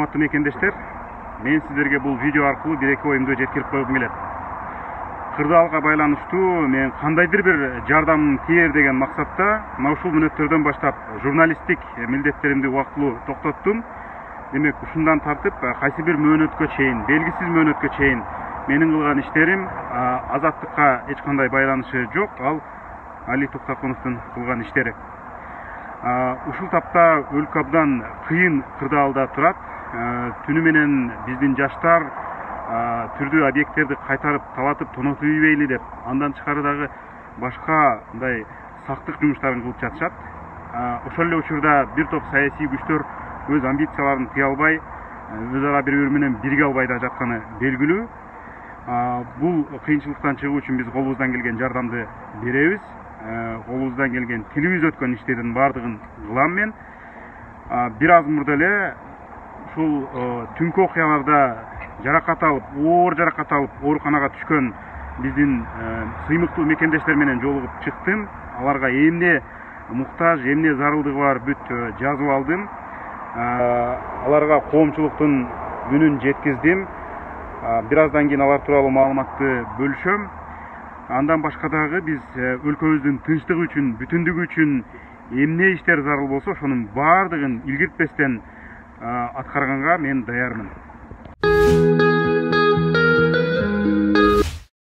урматтуу мекендештер, мен сиздерге бул видео аркылуу бир-эки оюмду жеткирип койгум келет. Кырдаалга байланыштуу мен кандайдыр бир жардамым тиер деген максатта мына ушул мүнөттөрдөн баштап журналисттик милдеттеримди убактылуу токтоттум. Демек, ушундан тартып кайсы бир мөөнөткө чейин, белгисиз мөөнөткө чейин менин кылган иштерим азаттыкка эч кандай байланышы жок. Ал Али Токтокуновдун кылган иштери. Ушул тапта өлкө абдан кыйын кырдаалда турат. Түнү менен биздин жаштар түрдүү объекттерди кайтарып талатып тонотуп ийбейли деп, андан тышкары дагы башка мындай сактык жумуштарын кылып жатышат. Ошол эле учурда бир топ саясий күчтөр өз амбицияларын тыя албай, өз ара бири-бири менен бирге албай да жатканы белгилүү. Бул кыйынчылыктан чыгуу үчүн биз колубуздан келген жардамды беребиз. Колубуздан келген тилибиз өткөн иштердин баардыгын кылам мен. Бир аз мурда эле ушул түнкү окуяларда жаракат алып, оор жаракат алып, ооруканага түшкөн биздин сыймыктуу мекендештер менен жолугуп чыктым. Аларга эмне муктаж, эмне зарылдыгы бар бүт жазып алдым. Аларга коомчулуктун үнүн жеткиздим. Бир аздан кийин алар тууралуу маалыматты бөлүшөм. Андан башка дагы биз өлкөбүздүн тынчтыгы үчүн, бүтүндүгү үчүн эмне иштер зарыл болсо, ошонун баардыгын илгиртпестен аткарганга мен даярмын.